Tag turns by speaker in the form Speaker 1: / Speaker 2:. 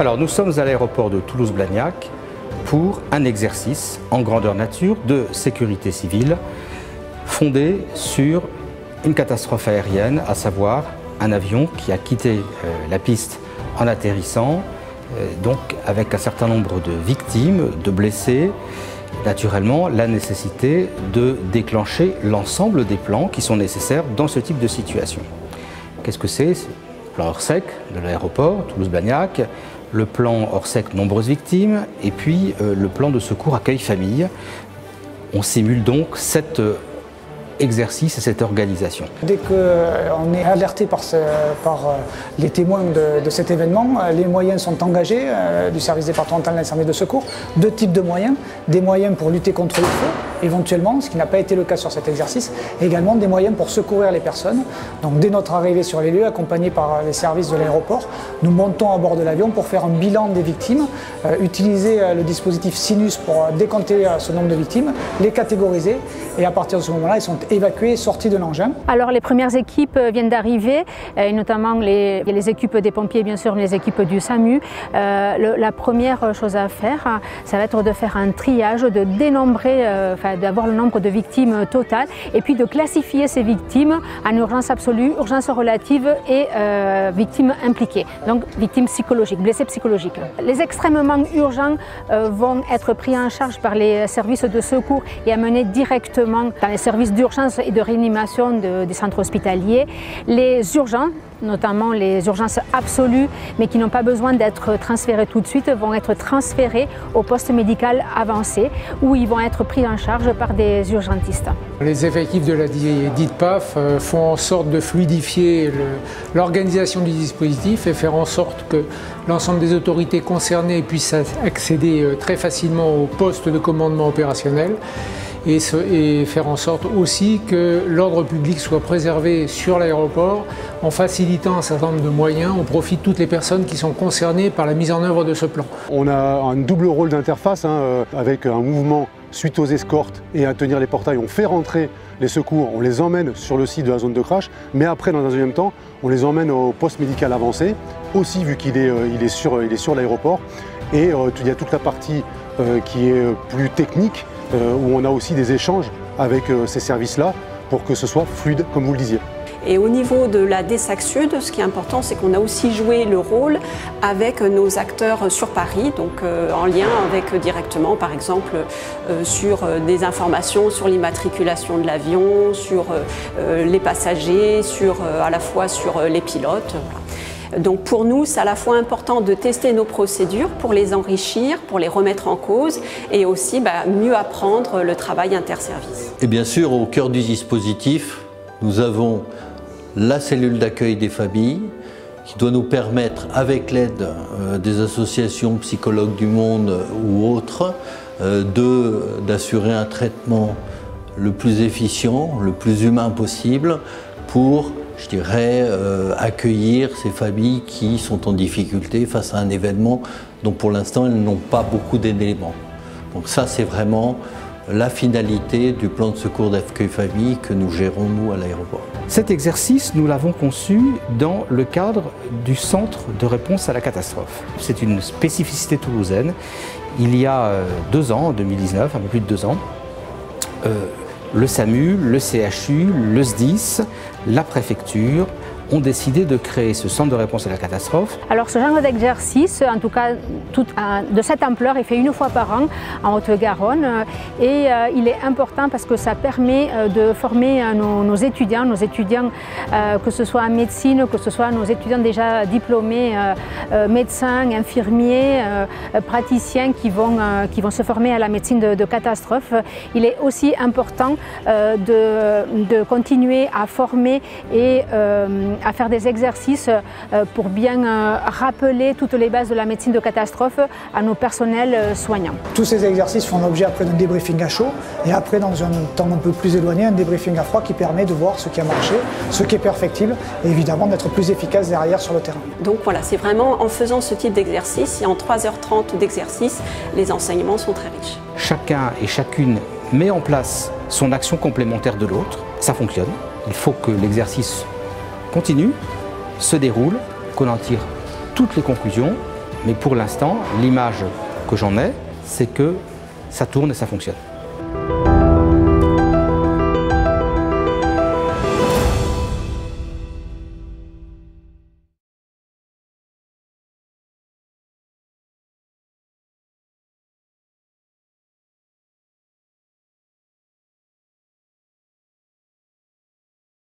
Speaker 1: Alors nous sommes à l'aéroport de Toulouse-Blagnac pour un exercice en grandeur nature de sécurité civile fondé sur une catastrophe aérienne, à savoir un avion qui a quitté la piste en atterrissant, donc avec un certain nombre de victimes, de blessés. Naturellement, la nécessité de déclencher l'ensemble des plans qui sont nécessaires dans ce type de situation. Qu'est-ce que c'est? Le plan Orsec de l'aéroport Toulouse-Blagnac, le plan Orsec nombreuses victimes et puis le plan de secours accueil famille. On simule donc cet exercice et cette organisation.
Speaker 2: Dès qu'on est alerté par les témoins de cet événement, les moyens sont engagés du service départemental d'incendie et de secours. Deux types de moyens, des moyens pour lutter contre le feu, éventuellement, ce qui n'a pas été le cas sur cet exercice, et également des moyens pour secourir les personnes. Donc dès notre arrivée sur les lieux, accompagnés par les services de l'aéroport, nous montons à bord de l'avion pour faire un bilan des victimes, utiliser le dispositif Sinus pour décompter ce nombre de victimes, les catégoriser, et à partir de ce moment-là, ils sont évacués, sortis de l'engin.
Speaker 3: Alors les premières équipes viennent d'arriver, et notamment les équipes des pompiers, bien sûr, les équipes du SAMU. La première chose à faire, ça va être de faire un triage, de dénombrer, d'avoir le nombre de victimes totales, et puis de classifier ces victimes en urgence absolue, urgence relative et victimes impliquées, donc victimes psychologiques, blessés psychologiques. Les extrêmement urgents vont être pris en charge par les services de secours et amenés directement dans les services d'urgence et de réanimation des centres hospitaliers. Les urgents, notamment les urgences absolues, mais qui n'ont pas besoin d'être transférées tout de suite, vont être transférés au poste médical avancé, où ils vont être pris en charge par des urgentistes.
Speaker 4: Les effectifs de la dite PAF font en sorte de fluidifier l'organisation du dispositif et faire en sorte que l'ensemble des autorités concernées puissent accéder très facilement au poste de commandement opérationnel. Et faire en sorte aussi que l'ordre public soit préservé sur l'aéroport en facilitant un certain nombre de moyens au profit de toutes les personnes qui sont concernées par la mise en œuvre de ce plan.
Speaker 5: On a un double rôle d'interface avec un mouvement suite aux escortes et à tenir les portails. On fait rentrer les secours, on les emmène sur le site de la zone de crash, mais après, dans un deuxième temps, on les emmène au poste médical avancé, aussi vu qu'il est sur l'aéroport. Et il y a toute la partie qui est plus technique, où on a aussi des échanges avec ces services-là pour que ce soit fluide, comme vous le disiez.
Speaker 6: Et au niveau de la DESAC Sud, ce qui est important, c'est qu'on a aussi joué le rôle avec nos acteurs sur Paris, donc en lien avec directement, par exemple, sur des informations sur l'immatriculation de l'avion, sur les passagers, à la fois sur les pilotes. Voilà. Donc pour nous, c'est à la fois important de tester nos procédures pour les enrichir, pour les remettre en cause et aussi mieux apprendre le travail interservice.
Speaker 7: Et bien sûr, au cœur du dispositif, nous avons la cellule d'accueil des familles qui doit nous permettre, avec l'aide des associations psychologues du monde ou autres, d'assurer un traitement le plus efficient, le plus humain possible pour, je dirais, accueillir ces familles qui sont en difficulté face à un événement dont pour l'instant elles n'ont pas beaucoup d'éléments. Donc ça, c'est vraiment la finalité du plan de secours d'accueil famille que nous gérons nous à l'aéroport.
Speaker 1: Cet exercice, nous l'avons conçu dans le cadre du centre de réponse à la catastrophe. C'est une spécificité toulousaine. Il y a 2 ans, en 2019, un peu plus de 2 ans, le SAMU, le CHU, le SDIS, la préfecture ont décidé de créer ce centre de réponse à la catastrophe.
Speaker 3: Alors ce genre d'exercice, en tout cas de cette ampleur, est fait 1 fois par an en Haute-Garonne et il est important parce que ça permet de former nos étudiants, que ce soit en médecine, que ce soit nos étudiants déjà diplômés, médecins, infirmiers, praticiens qui vont se former à la médecine de catastrophe. Il est aussi important de continuer à former et à faire des exercices pour bien rappeler toutes les bases de la médecine de catastrophe à nos personnels soignants.
Speaker 2: Tous ces exercices font l'objet après d'un débriefing à chaud et après, dans un temps un peu plus éloigné, un débriefing à froid qui permet de voir ce qui a marché, ce qui est perfectible et évidemment d'être plus efficace derrière sur le terrain.
Speaker 6: Donc voilà, c'est vraiment en faisant ce type d'exercice et en 3h30 d'exercice, les enseignements sont très riches.
Speaker 1: Chacun et chacune met en place son action complémentaire de l'autre, ça fonctionne. Il faut que l'exercice continue, se déroule, qu'on en tire toutes les conclusions Mais pour l'instant, l'image que j'en ai, c'est que ça tourne et ça fonctionne.